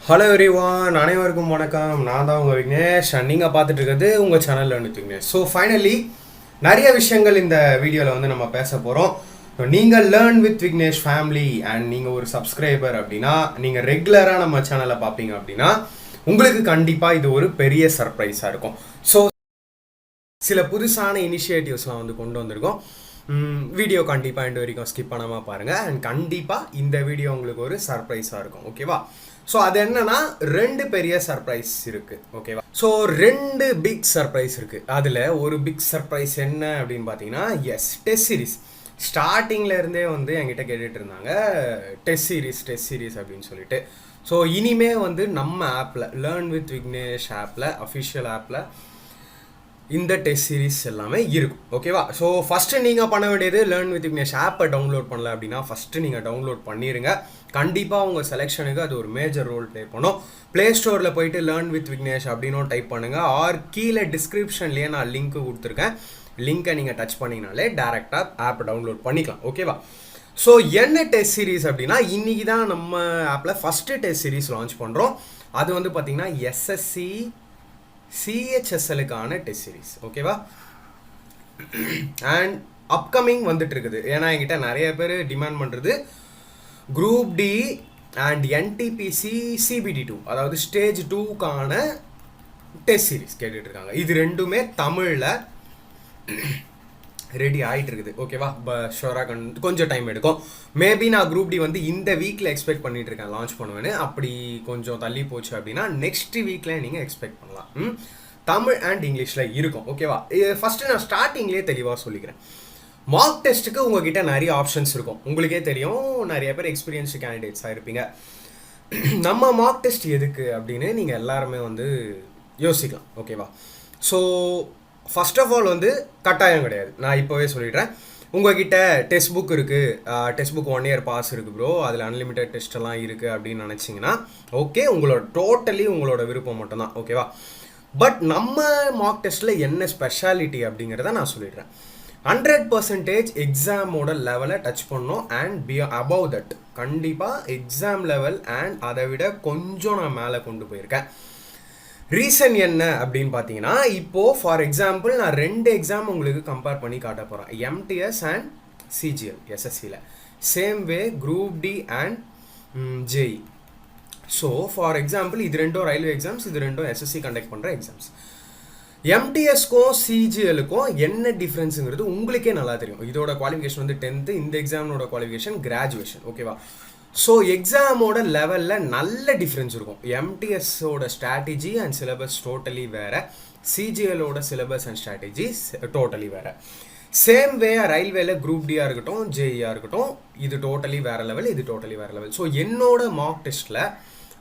Hello everyone, அனைவருக்கும் வணக்கம். நான் தான் உங்கள் விக்னேஷ். நீங்கள் பார்த்துட்டு இருக்கிறது உங்கள் சேனலில் வந்து விக்னேஷ். ஸோ ஃபைனலி நிறைய விஷயங்கள் இந்த வீடியோவில் வந்து நம்ம பேச போகிறோம். நீங்கள் learn with Vignesh family and நீங்கள் ஒரு சப்ஸ்கிரைபர் அப்படின்னா, நீங்கள் ரெகுலராக நம்ம சேனலை பார்ப்பீங்க அப்படின்னா உங்களுக்கு கண்டிப்பாக இது ஒரு பெரிய சர்ப்ரைஸாக இருக்கும். ஸோ சில புதுசான இனிஷியேட்டிவ்ஸ்லாம் வந்து கொண்டு வந்திருக்கோம். வீடியோ கண்டிப்பாக இந்த வரைக்கும் ஸ்கிப் பண்ணாமல் பாருங்கள். அண்ட் கண்டிப்பாக இந்த வீடியோ உங்களுக்கு ஒரு சர்ப்ரைஸாக இருக்கும். ஓகேவா? ஸோ அது என்னன்னா, ரெண்டு பெரிய சர்ப்ரைஸ் இருக்குது. ஓகேவா? ஸோ ரெண்டு பிக் சர்ப்ரைஸ் இருக்குது. அதில் ஒரு பிக் சர்ப்ரைஸ் என்ன அப்படின்னு பார்த்தீங்கன்னா, எஸ், டெஸ்ட் சீரிஸ். ஸ்டார்டிங்கில் இருந்தே வந்து என்கிட்ட கேட்டுட்டு இருந்தாங்க டெஸ்ட் சீரிஸ் அப்படின்னு சொல்லிட்டு. ஸோ இனிமே வந்து நம்ம ஆப்பில், லேர்ன் வித் விக்னேஷ் ஆப்பில், அஃபிஷியல் ஆப்பில் இந்த டெஸ்ட் சீரிஸ் எல்லாமே இருக்கும். ஓகேவா? ஸோ ஃபஸ்ட்டு நீங்கள் பண்ண வேண்டியது, லேர்ன் வித் விக்னேஷ் ஆப்பை டவுன்லோட் பண்ணல அப்படின்னா ஃபஸ்ட்டு நீங்கள் டவுன்லோட் பண்ணிடுங்க. கண்டிப்பாக உங்கள் செலெக்ஷனுக்கு அது ஒரு மேஜர் ரோல் ப்ளே பண்ணும். ப்ளே ஸ்டோரில் போயிட்டு லேர்ன் வித் விக்னேஷ் அப்படின்னு டைப் பண்ணுங்கள். ஆர் கீழே டிஸ்கிரிப்ஷன்லேயே நான் லிங்க்கு கொடுத்துருக்கேன். லிங்க்கை நீங்கள் டச் பண்ணிங்கனாலே டேரெக்டாக ஆப்பை டவுன்லோட் பண்ணிக்கலாம். ஓகேவா? ஸோ என்ன டெஸ்ட் சீரிஸ் அப்படின்னா, இன்றைக்கி தான் நம்ம ஆப்பில் ஃபஸ்ட்டு டெஸ்ட் சீரிஸ் லான்ச் பண்ணுறோம். அது வந்து பார்த்திங்கன்னா எஸ்எஸ்சி சிஹெச்எஸ்எலுக்கான டெஸ்ட் சீரிஸ். ஓகேவா? அண்ட் அப்கமிங் வந்துட்டு இருக்குது. ஏன்னா என்கிட்ட நிறைய பேர் டிமாண்ட் பண்ணுறது குரூப் டி அண்ட் என்டிபிசி சிபிடி2, அதாவது ஸ்டேஜ் 2க்கான டெஸ்ட் சீரிஸ் கேட்டுட்ருக்காங்க. இது ரெண்டுமே தமிழில் ரெடி ஆகிட்டு இருக்குது. ஓகேவா? ஷோராக கொஞ்சம் டைம் எடுக்கும். மேபி நான் குரூப் டி வந்து இந்த வீக்கில் எக்ஸ்பெக்ட் பண்ணிட்டு இருக்கேன் லான்ச் பண்ணுவேன்னு. அப்படி கொஞ்சம் தள்ளி போச்சு அப்படின்னா நெக்ஸ்ட் வீக்கில் நீங்கள் எக்ஸ்பெக்ட் பண்ணலாம். தமிழ் அண்ட் இங்கிலீஷில் இருக்கும். ஓகேவா? ஃபஸ்ட்டு நான் ஸ்டார்டிங்லேயே தெளிவாக சொல்லிக்கிறேன். மார்க் டெஸ்ட்டுக்கு உங்ககிட்ட நிறைய ஆப்ஷன்ஸ் இருக்கும். உங்களுக்கே தெரியும், நிறைய பேர் எக்ஸ்பீரியன்ஸ்டு கேண்டிடேட்ஸாக இருப்பீங்க. நம்ம மார்க் டெஸ்ட் எதுக்கு அப்படின்னு நீங்கள் எல்லாருமே வந்து யோசிக்கலாம். ஓகேவா? ஸோ ஃபர்ஸ்ட் ஆஃப் ஆல் வந்து கட்டாயம் கிடையாது. நான் இப்போவே சொல்லிடுறேன். உங்ககிட்ட டெஸ்ட் புக் இருக்குது, டெஸ்ட் புக் 1 இயர் பாஸ் இருக்குது ப்ரோ, அதில் அன்லிமிட்டட் டெஸ்ட்டெல்லாம் இருக்குது அப்படின்னு நினச்சிங்கன்னா ஓகே, உங்களோட டோட்டலி உங்களோட விருப்பம் மட்டும்தான். ஓகேவா? பட் நம்ம மார்க் டெஸ்ட்டில் என்ன ஸ்பெஷாலிட்டி அப்படிங்கிறத நான் சொல்லிடுறேன். 100% எக்ஸாமோட லெவலை டச் பண்ணோம் அண்ட் பி அபவ் தட். கண்டிப்பாக எக்ஸாம் லெவல் அண்ட் அதை விட கொஞ்சம் நான் மேலே கொண்டு போயிருக்கேன். ரீசன் என்ன அப்படின்னு பார்த்தீங்கன்னா, இப்போது ஃபார் எக்ஸாம்பிள் நான் 2 எக்ஸாம் உங்களுக்கு கம்பேர் பண்ணி காட்ட போகிறேன். எம்டிஎஸ் அண்ட் சிஜிஎல் எஸ்எஸ்சியில். Same way group D and JE. So for example இது ரெண்டும் ரயில்வே எக்ஸாம்ஸ், இது ரெண்டும் எஸ்எஸ்சி கண்டக்ட் பண்ணுற எக்ஸாம்ஸ். எம்டிஎஸ்க்கும் சிஜிஎலுக்கும் என்ன டிஃப்ரென்ஸுங்கிறது உங்களுக்கே நல்லா தெரியும். இதோட குவாலிஃபிகேஷன் வந்து 10th, இந்த எக்ஸாமோட குவாலிஃபிகேஷன் கிராஜுவேஷன். ஓகேவா? ஸோ எக்ஸாமோட லெவலில் நல்ல டிஃப்ரென்ஸ் இருக்கும். எம்டிஎஸோட ஸ்ட்ராட்டஜி அண்ட் சிலபஸ் டோட்டலி வேறு, சிஜிஎலோட சிலபஸ் அண்ட் ஸ்ட்ராட்டஜி டோட்டலி வேறு. சேம் வே ரயில்வேல குரூப் டியாக இருக்கட்டும், ஜேஇயாக இருக்கட்டும், இது டோட்டலி வேறு லெவல், இது டோட்டலி வேறு லெவல். ஸோ என்னோட மார்க் டெஸ்ட்டில்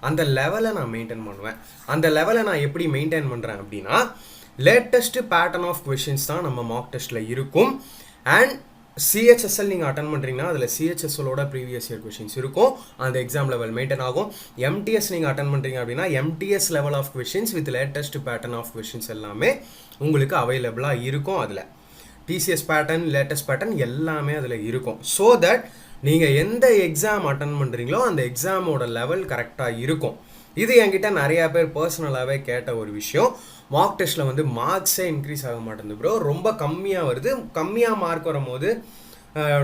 அந்த லெவலை நான் மெயின்டைன் பண்ணுவேன். அந்த லெவலை நான் எப்படி மெயின்டைன் பண்ணுறேன் அப்படின்னா, லேட்டஸ்ட்டு பேட்டர்ன் ஆஃப் கொஷின்ஸ் தான் நம்ம மார்க் டெஸ்ட்டில் இருக்கும். அண்ட் சிஹெச்எஸ்எல் நீங்கள் அட்டன் பண்ணுறீங்கன்னா அதில் சிஹெச்எஸ்எலோட ப்ரீவியஸ் இயர் கொஷின்ஸ் இருக்கும், அந்த எக்ஸாம் லெவல் மெயின்டைன் ஆகும். எம்டிஎஸ் நீங்கள் அட்டன் பண்ணுறீங்க அப்படின்னா MTS level of questions with latest pattern of questions எல்லாமே உங்களுக்கு அவைலபிளாக இருக்கும். அதில் டிசிஎஸ் பேட்டர்ன், லேட்டஸ்ட் பேட்டர்ன் எல்லாமே அதில் இருக்கும். ஸோ தட் நீங்கள் எந்த எக்ஸாம் அட்டன் பண்ணுறீங்களோ அந்த எக்ஸாமோட லெவல் கரெக்டாக இருக்கும். இது என்கிட்ட நிறையா பேர் பர்சனலாகவே கேட்ட ஒரு விஷயம். மார்க் டெஸ்ட்டில் வந்து மார்க்ஸே இன்க்ரீஸ் ஆக மாட்டேங்குது ப்ரோ, ரொம்ப கம்மியாக வருது, கம்மியாக மார்க் வரும்போது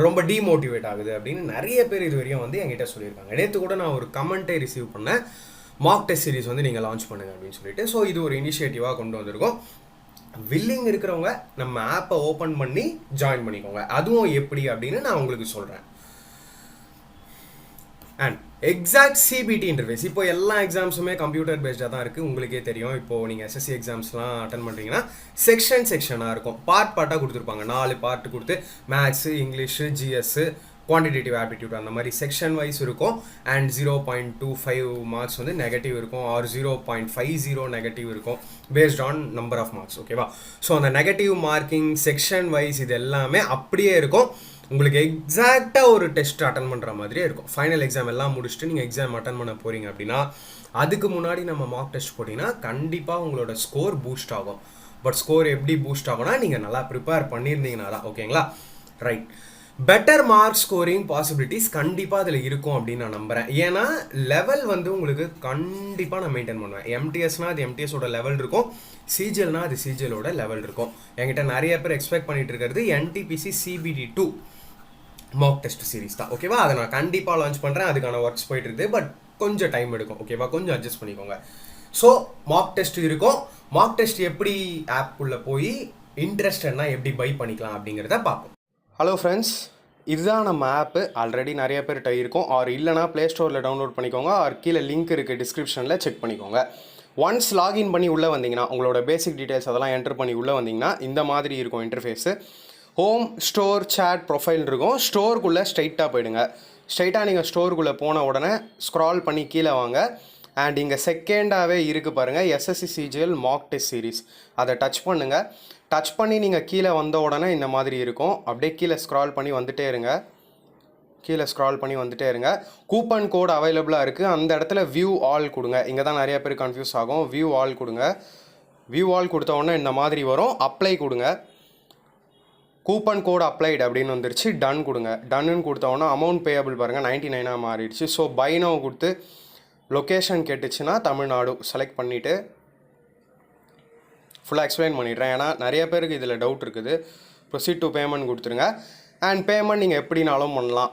ரொம்ப டிமோட்டிவேட் ஆகுது அப்படின்னு நிறைய பேர் இது வரையும் வந்து என்கிட்ட சொல்லியிருக்காங்க. நேற்று கூட நான் ஒரு கமெண்ட்டை ரிசீவ் பண்ணேன், மார்க் டெஸ்ட் சீரிஸ் வந்து நீங்கள் லான்ச் பண்ணுங்க அப்படின்னு சொல்லிட்டு. ஸோ இது ஒரு இனிஷியேட்டிவாக கொண்டு வந்திருக்கோம். வில்லிங் இருக்கிறவங்க நம்ம ஆப்பை ஓப்பன் பண்ணி ஜாயின் பண்ணிக்கோங்க. அதுவும் எப்படி அப்படின்னு நான் உங்களுக்கு சொல்கிறேன். அண்ட் எக்ஸாக்ட் சிபிடி இன்டர்ஃபேஸ், இப்போ எல்லா எக்ஸாம்ஸுமே கம்ப்யூட்டர் பேஸ்டாக தான் இருக்குது. உங்களுக்கே தெரியும். இப்போது நீங்கள் எஸ்எஸ்சி எக்ஸாம்ஸ்லாம் அட்டன் பண்ணுறீங்கன்னா செக்ஷனாக இருக்கும், பார்ட்டாக கொடுத்துருப்பாங்க. 4 பார்ட் கொடுத்து maths, English, GS, quantitative aptitude அந்த மாதிரி செக்ஷன் வைஸ் இருக்கும். அண்ட் 0.25 மார்க்ஸ் வந்து நெகட்டிவ் இருக்கும், ஆர் 0.50 நெகட்டிவ் இருக்கும் based on number of marks. ஓகேவா? ஸோ அந்த நெகட்டிவ் மார்க்கிங் செக்ஷன் வைஸ் இது எல்லாமே அப்படியே இருக்கும். உங்களுக்கு எக்ஸாக்டாக ஒரு டெஸ்ட் அட்டன் பண்ணுற மாதிரியே இருக்கும். ஃபைனல் எக்ஸாம் எல்லாம் முடிச்சுட்டு நீங்கள் எக்ஸாம் அட்டன் பண்ண போகிறீங்க அப்படின்னா அதுக்கு முன்னாடி நம்ம மார்க் டெஸ்ட் போட்டிங்கன்னா கண்டிப்பாக உங்களோட ஸ்கோர் பூஸ்ட் ஆகும். பட் ஸ்கோர் எப்படி பூஸ்ட் ஆகும்னா, நீங்கள் நல்லா ப்ரிப்பேர் பண்ணியிருந்தீங்கன்னா தான். ஓகேங்களா? Right. Better mark scoring possibilities கண்டிப்பாக அதில் இருக்கும் அப்படின்னு நான் நம்புகிறேன். ஏன்னா லெவல் வந்து உங்களுக்கு கண்டிப்பாக நான் மெயின்டைன் பண்ணுவேன். எம்டிஎஸ்னால் அது எம்டிஎஸோட லெவல் இருக்கும், சிஜிஎல்னால் அது சிஜிஎலோட லெவல் இருக்கும். என்கிட்ட நிறைய பேர் எக்ஸ்பெக்ட் பண்ணிட்டு இருக்கிறது NTPC CBD2 Mach test series தான். ஓகேவா, அதை நான் கண்டிப்பாக லான்ச் பண்ணுறேன். அதுக்கான ஒர்க்ஸ் போயிட்டு இருக்குது, பட் கொஞ்சம் டைம் எடுக்கும். ஓகேவா, கொஞ்சம் அட்ஜஸ்ட் பண்ணிக்கோங்க. ஸோ மாக் டெஸ்ட் இருக்கும். மாக் டெஸ்ட் எப்படி ஆப்புக்குள்ளே போய் இன்ட்ரெஸ்டட்னா எப்படி பை பண்ணிக்கலாம் அப்படிங்கிறத பார்ப்போம். ஹலோ ஃப்ரெண்ட்ஸ், இதுதான் நம்ம ஆப்பு. ஆல்ரெடி நிறைய பேர்கிட்ட இருக்கும், ஆர் இல்லைனா ப்ளே ஸ்டோரில் டவுன்லோட் பண்ணிக்கோங்க, ஆர் கீழே லிங்க் இருக்குது டிஸ்கிரிப்ஷனில், செக் பண்ணிக்கோங்க. ஒன்ஸ் லாகின் பண்ணி உள்ளே வந்தீங்கன்னா உங்களோட பேசிக் டீட்டெயில்ஸ் அதெல்லாம் என்டர் பண்ணி உள்ளே வந்தீங்கன்னா இந்த மாதிரி இருக்கும் interface. Home, store, chat, profile இருக்கும். ஸ்டோருக்குள்ளே ஸ்ட்ரைட்டாக போயிடுங்க. ஸ்ட்ரைட்டாக நீங்கள் ஸ்டோருக்குள்ளே போன உடனே ஸ்க்ரால் பண்ணி கீழே வாங்க. அண்ட் இங்கே செகண்டாகவே இருக்குது பாருங்கள், SSC CGL Mach test series. அதை டச் பண்ணுங்கள். டச் பண்ணி நீங்கள் கீழே வந்த உடனே இந்த மாதிரி இருக்கும். அப்படியே கீழே ஸ்க்ரால் பண்ணி வந்துட்டே இருங்க. கூப்பன் கோட் அவைலபிளாக இருக்குது. அந்த இடத்துல வியூ ஆல் கொடுங்க. இங்கே தான் நிறைய பேர் கன்ஃபியூஸ் ஆகும். வியூ ஆல் கொடுங்க. வியூ ஆல் கொடுத்த உடனே இந்த மாதிரி வரும். அப்ளை கொடுங்க. கூப்பன் கோட் அப்ளைடு அப்படின்னு வந்துருச்சு. டன் கொடுங்க. டன்னு கொடுத்த உடனே அமௌண்ட் பேயபிள் பாருங்கள் 99 மாறிடுச்சு. ஸோ பை நவ் கொடுத்து லொக்கேஷன் கேட்டுச்சுன்னா தமிழ்நாடு செலக்ட் பண்ணிவிட்டு ஃபுல்லாக எக்ஸ்பிளைன் பண்ணிடுறேன். ஏன்னா நிறைய பேருக்கு இதில் டவுட் இருக்குது. ப்ரொசீட் டு பேமெண்ட் கொடுத்துருங்க. அண்ட் பேமெண்ட் நீங்கள் எப்படினாலும் பண்ணலாம்.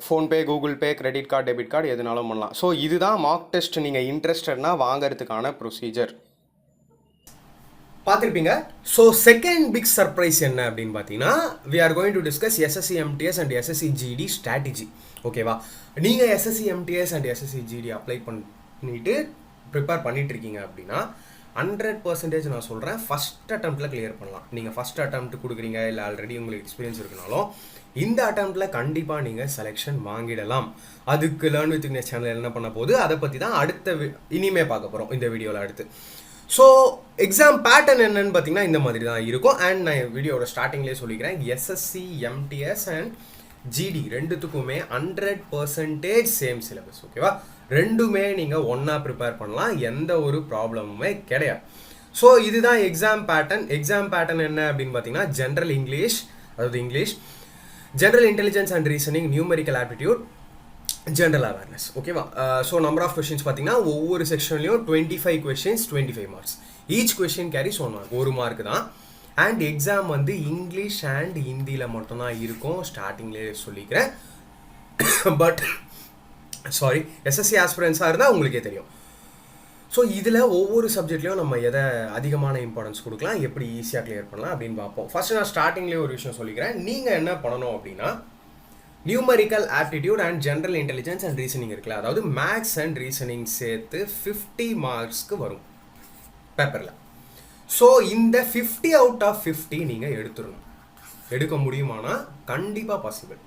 PhonePe, Google Pay, credit card, debit card எதுனாலும் பண்ணலாம். ஸோ இதுதான் மாக் டெஸ்ட் நீங்கள் இன்ட்ரெஸ்டட்னா வாங்கிறதுக்கான ப்ரொசீஜர். பார்த்துருப்பீங்க. ஸோ செகண்ட் பிக் சர்ப்ரைஸ் என்ன அப்படின்னு பார்த்தீங்கன்னா, we are going to discuss SSC MTS and SSC GD strategy. ஓகேவா, நீங்கள் SSC MTS and SSC GD apply பண்ணிட்டு ப்ரிப்பேர் பண்ணிட்டு இருக்கீங்க அப்படின்னா 100% நான் சொல்கிறேன், ஃபஸ்ட் அட்டம்ப்டில் கிளியர் பண்ணலாம். நீங்கள் ஃபஸ்ட் அட்டம்ப்ட் கொடுக்குறீங்க, இல்லை ஆல்ரெடி உங்களுக்கு எக்ஸ்பீரியன்ஸ் இருக்குனாலும் இந்த அட்டம்ப்டில் கண்டிப்பாக நீங்கள் செலெக்ஷன் வாங்கிடலாம். அதுக்கு லேர்ன் வித் விக்னேஷ் சேனல் என்ன பண்ண போகுது அதை பற்றி தான் இனிமே பார்க்க போகிறோம் இந்த வீடியோவில் அடுத்து. ஸோ எக்ஸாம் பேட்டர்ன் என்னன்னு பார்த்தீங்கன்னா இந்த மாதிரி தான் இருக்கும். அண்ட் நான் வீடியோட ஸ்டார்டிங்லேயே சொல்லிக்கிறேன், SSC MTS அண்ட் GD ரெண்டுத்துக்குமே 100% சேம் சிலபஸ். ஓகேவா, ரெண்டுமே நீங்கள் ஒன்றா ப்ரிப்பேர் பண்ணலாம், எந்த ஒரு ப்ராப்ளமுமே கிடையாது. ஸோ இதுதான் எக்ஸாம் பேட்டர்ன் என்ன அப்படின்னு பார்த்தீங்கன்னா, ஜென்ரல் இங்கிலீஷ், அதாவது English, general intelligence and reasoning, numerical aptitude, general awareness. ஓகேவா, ஸோ நம்பர் ஆஃப் கொஸ்டின்ஸ் பார்த்தீங்கன்னா ஒவ்வொரு செக்ஷன்லையும் 25 questions, 25 marks. Each question carries 1 mark, 1 mark தான். அண்ட் எக்ஸாம் வந்து இங்கிலீஷ் அண்ட் ஹிந்தியில் மட்டும்தான் இருக்கும், ஸ்டார்டிங்லேயே சொல்லிக்கிறேன். பட் சாரி, SSC ஆஸ்பிரன்ஸாக இருந்தால் உங்களுக்கே தெரியும். ஸோ இதில் ஒவ்வொரு சப்ஜெக்ட்லையும் நம்ம எதை அதிகமான இம்பார்ட்டன்ஸ் கொடுக்கலாம், எப்படி ஈஸியாக கிளியர் பண்ணலாம் அப்படின்னு பார்ப்போம். ஃபஸ்ட்டு நான் ஸ்டார்டிங்லேயே ஒரு விஷயம் சொல்லிக்கிறேன். நீங்கள் என்ன பண்ணணும் அப்படின்னா, numerical aptitude and general intelligence and reasoning இருக்குல்ல, அதாவது மேக்ஸ் அண்ட் ரீசனிங் சேர்த்து 50 மார்க்ஸ்க்கு வரும் பேப்பரில். ஸோ இந்த 50 அவுட் ஆஃப் 50 நீங்கள் எடுக்க முடியுமானா கண்டிப்பாக பாசிபிள்,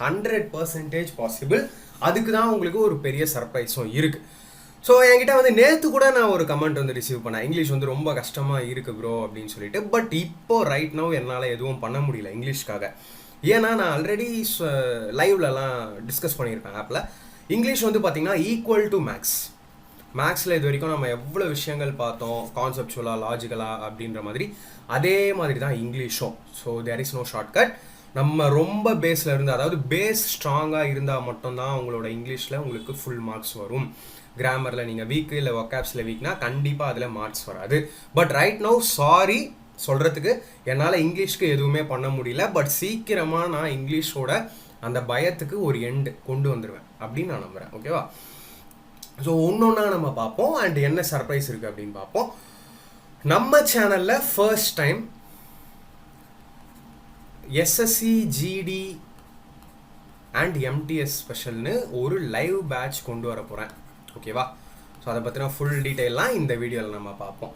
100% பாசிபிள். அதுக்கு தான் உங்களுக்கு ஒரு பெரிய சர்ப்ரைஸும் இருக்குது. ஸோ என்கிட்ட வந்து நேற்று கூட நான் ஒரு கமெண்ட் வந்து ரிசீவ் பண்ணேன், இங்கிலீஷ் வந்து ரொம்ப கஷ்டமாக இருக்குது ப்ரோ அப்படின்னு சொல்லிட்டு. பட் இப்போ ரைட் நவ் என்னால் எதுவும் பண்ண முடியல இங்கிலீஷ்க்காக. ஏன்னா நான் ஆல்ரெடி லைவ்லலாம் டிஸ்கஸ் பண்ணியிருப்பேன் ஆப்பில். இங்கிலீஷ் வந்து பார்த்திங்கன்னா ஈக்குவல் டு மேக்ஸில் இது வரைக்கும் நம்ம எவ்வளோ விஷயங்கள் பார்த்தோம், கான்செப்சுவலாக, லாஜிக்கலாக அப்படின்ற மாதிரி, அதே மாதிரி தான் இங்கிலீஷும். So there is no shortcut. நம்ம ரொம்ப பேஸில் இருந்து, அதாவது பேஸ் ஸ்ட்ராங்காக இருந்தால் மட்டும்தான் உங்களோட இங்கிலீஷில் உங்களுக்கு ஃபுல் மார்க்ஸ் வரும். கிராமரில் நீங்கள் வீக்கு இல்லை ஒக்காப்ஸில் வீக்னா கண்டிப்பாக அதில் மார்க்ஸ் வராது. பட் ரைட் நவ் சாரி சொல்கிறதுக்கு என்னால் இங்கிலீஷ்க்கு எதுவுமே பண்ண முடியல. பட் சீக்கிரமாக நான் இங்கிலீஷோட அந்த பயத்துக்கு ஒரு எண்டு கொண்டு வந்துடுவேன் அப்படின்னு நான் நம்புகிறேன். ஓகேவா, ஸோ ஒன்றொன்னா நம்ம பார்ப்போம். அண்ட் என்ன சர்ப்ரைஸ் இருக்குது அப்படின்னு பார்ப்போம். நம்ம சேனலில் first time SSC GD and MTS ஸ்பெஷல்னு ஒரு லைவ் பேட்ச் கொண்டு வர போகிறேன். ஓகேவா, ஸோ அதை பற்றின ஃபுல் டீட்டெயிலாம் இந்த வீடியோவில் நம்ம பார்ப்போம்.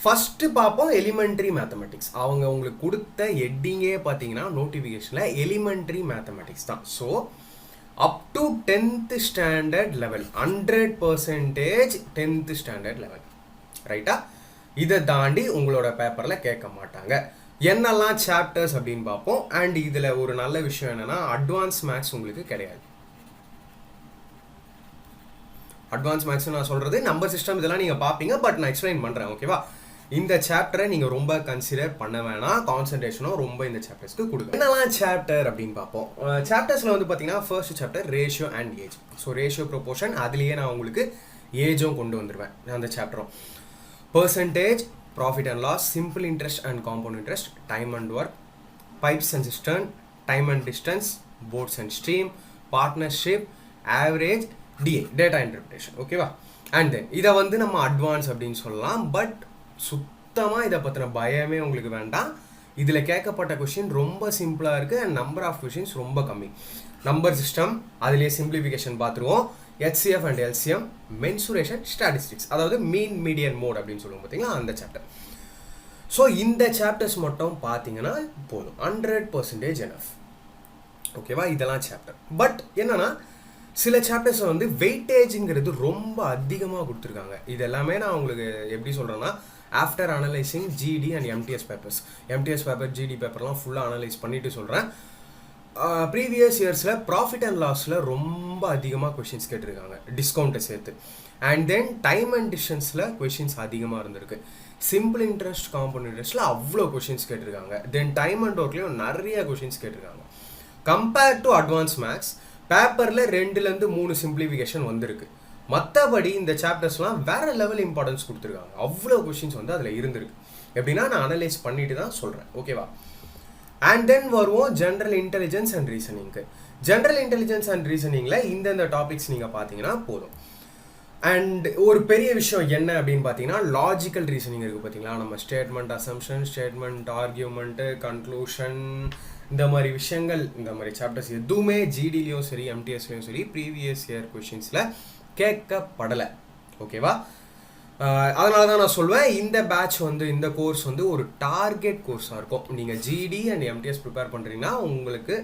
ஃபஸ்ட்டு பார்ப்போம் எலிமெண்ட்ரி மேத்தமெட்டிக்ஸ். அவங்க உங்களுக்கு கொடுத்த ஹெட்டிங்கே பார்த்தீங்கன்னா நோட்டிஃபிகேஷனில் எலிமெண்ட்ரி மேத்தமெட்டிக்ஸ் தான். So up to 10th standard level, 100% 10th standard level, ரைட்டா? இதை தாண்டி உங்களோட பேப்பரில் கேட்க மாட்டாங்க. என்னெல்லாம் சாப்டர்ஸ் அப்படின்னு பார்ப்போம். அண்ட் இதில் ஒரு நல்ல விஷயம் என்னென்னா, அட்வான்ஸ் மேக்ஸ் உங்களுக்கு கிடையாது. அட்வான்ஸ் மேக்ஸ் நான் சொல்கிறது நம்பர் சிஸ்டம் இதெல்லாம் நீங்கள் பார்ப்பீங்க, பட் நான் எக்ஸ்பிளைன் பண்ணுறேன். ஓகேவா, இந்த சாப்டரை நீங்கள் ரொம்ப கன்சிடர் பண்ண வேணாம், கான்சன்ட்ரேஷனும் ரொம்ப இந்த சாப்டர்ஸ்க்கு கொடுங்க. என்னெல்லாம் சாப்டர் அப்படின்னு பார்ப்போம். சாப்டர்ஸில் வந்து பார்த்தீங்கன்னா first chapter ratio and age. So ratio proportion, அதுலேயே நான் உங்களுக்கு ஏஜும் கொண்டு வந்துடுவேன் அந்த சாப்டரும். Percentage, profit and loss, simple interest and compound interest, time and work, pipes and cistern, time and distance, boats and stream, partnership, average, DA, data interpretation. ஓகேவா? And then இதை வந்து நம்ம அட்வான்ஸ் அப்படின்னு சொல்லலாம். பட் சுத்தமாக இதை பற்றின பயமே உங்களுக்கு வேண்டாம். இதில் கேட்கப்பட்ட கொஷின் ரொம்ப சிம்பிளாக இருக்குது அண்ட் நம்பர் ஆஃப் கொஷின்ஸ் ரொம்ப கம்மி. நம்பர் சிஸ்டம், அதுலேயே சிம்பிளிஃபிகேஷன் பார்த்துருவோம். HCF and LCM, mensuration, statistics, அதாவது மீன் மீடியன் மோட் அப்படின்னு சொல்லுவோம் பார்த்தீங்களா, அந்த சாப்டர். ஸோ இந்த சாப்டர்ஸ் மட்டும் பார்த்தீங்கன்னா போதும், 100% எனஃப். ஓகேவா? இதெல்லாம் சாப்டர். பட் என்னன்னா சில சாப்டர்ஸ் வந்து வெயிட்டேஜுங்கிறது ரொம்ப அதிகமாக கொடுத்துருக்காங்க. இது எல்லாமே நான் உங்களுக்கு எப்படி சொல்கிறேன்னா, after analysing GD and MTS paper GD பேப்பர்லாம் ஃபுல்லாக அனலைஸ் பண்ணிட்டு சொல்கிறேன். ப்ரீவியஸ் இயர்ஸில் ப்ராஃபிட் அண்ட் லாஸில் ரொம்ப அதிகமாக கொஷின்ஸ் கேட்டிருக்காங்க, டிஸ்கவுண்ட்டை சேர்த்து. அண்ட் தென் டைம் அண்ட் டிஸ்டன்ஸில் கொஷின்ஸ் அதிகமாக இருந்திருக்கு. சிம்பிள் இன்ட்ரெஸ்ட், காம்பவுண்ட் இன்ட்ரெஸ்ட்டில் அவ்வளோ கொஷின்ஸ் கேட்டிருக்காங்க. தென் டைம் அண்ட் ஒர்க்லேயும் நிறைய கொஷின்ஸ் கேட்டிருக்காங்க. கம்பேர்ட் டு அட்வான்ஸ் மேக்ஸ், பேப்பரில் 2லேருந்து 3 சிம்பிளிஃபிகேஷன் வந்திருக்கு. மற்றபடி இந்த சாப்டர்ஸ்லாம் வேறு லெவல் இம்பார்ட்டன்ஸ் கொடுத்துருக்காங்க. அவ்வளோ கொஷின்ஸ் வந்து அதில் இருந்திருக்கு. எப்படின்னா நான் அனலைஸ் பண்ணிட்டு தான் சொல்கிறேன். ஓகேவா? அண்ட் தென் வருவோம் ஜென்ரல் இன்டெலிஜென்ஸ் அண்ட் ரீசனிங்க்கு. ஜென்ரல் இன்டெலிஜென்ஸ் அண்ட் ரீசனிங்கில் இந்தந்த டாபிக்ஸ் நீங்கள் பார்த்தீங்கன்னா போதும். அண்ட் ஒரு பெரிய விஷயம் என்ன அப்படின்னு பார்த்தீங்கன்னா, லாஜிக்கல் ரீசனிங் இருக்குது பார்த்தீங்களா. நம்ம statement assumption, statement argument, conclusion, இந்த மாதிரி விஷயங்கள், இந்த மாதிரி சாப்டர்ஸ் எதுவுமே ஜிடிலையும் சரி எம்டிஎஸ்லையும் சரி ப்ரீவியஸ் இயர் கொஷின்ஸில் கேட்கப்படலை. ஓகேவா? அதனால தான் நான் சொல்வேன், இந்த பேட்ச் வந்து இந்த கோர்ஸ் வந்து ஒரு டார்கெட் கோர்ஸாக இருக்கும். நீங்கள் ஜிடி அண்ட் எம்டிஎஸ் ப்ரிப்பேர் பண்ணுறீங்கன்னா உங்களுக்கு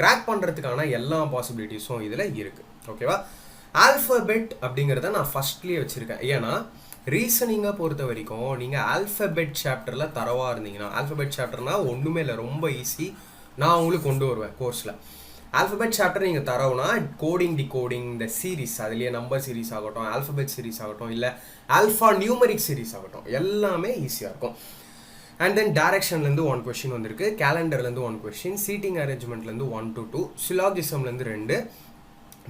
கிராக் பண்ணுறதுக்கான எல்லா பாசிபிலிட்டிஸும் இதில் இருக்குது. ஓகேவா? ஆல்ஃபபெட் அப்படிங்கிறத நான் ஃபஸ்ட்லேயே வச்சுருக்கேன். ஏன்னா ரீசனிங்கை பொறுத்த வரைக்கும் நீங்கள் ஆல்ஃபபெட் சாப்டரில் தரவாக இருந்தீங்கன்னா, ஆல்ஃபபெட் சாப்டர்னால் ஒன்றுமே இல்லை, ரொம்ப ஈஸி, நான் உங்களுக்கு கொண்டு வருவேன் கோர்ஸில். ஆல்ஃபபெட் சாப்டர் நீங்கள் தரவுனா கோடிங், டிகோடிங், இந்த சீரீஸ், அதுலேயே நம்பர் சீரீஸ் ஆகட்டும், ஆல்ஃபபெட் சீரீஸ் ஆகட்டும், இல்லை ஆல்ஃபா நியூமரிக் சீரீஸ் ஆகட்டும், எல்லாமே ஈஸியாக இருக்கும். அண்ட் தென் டைரக்ஷன்லேருந்து 1 கொஷின் வந்திருக்கு, கேலண்டர்லேருந்து 1 கொஷின், சீட்டிங் அரேஞ்ச்மெண்ட்லேருந்து 1 to 2, சிலாகிசம்லேருந்து 2,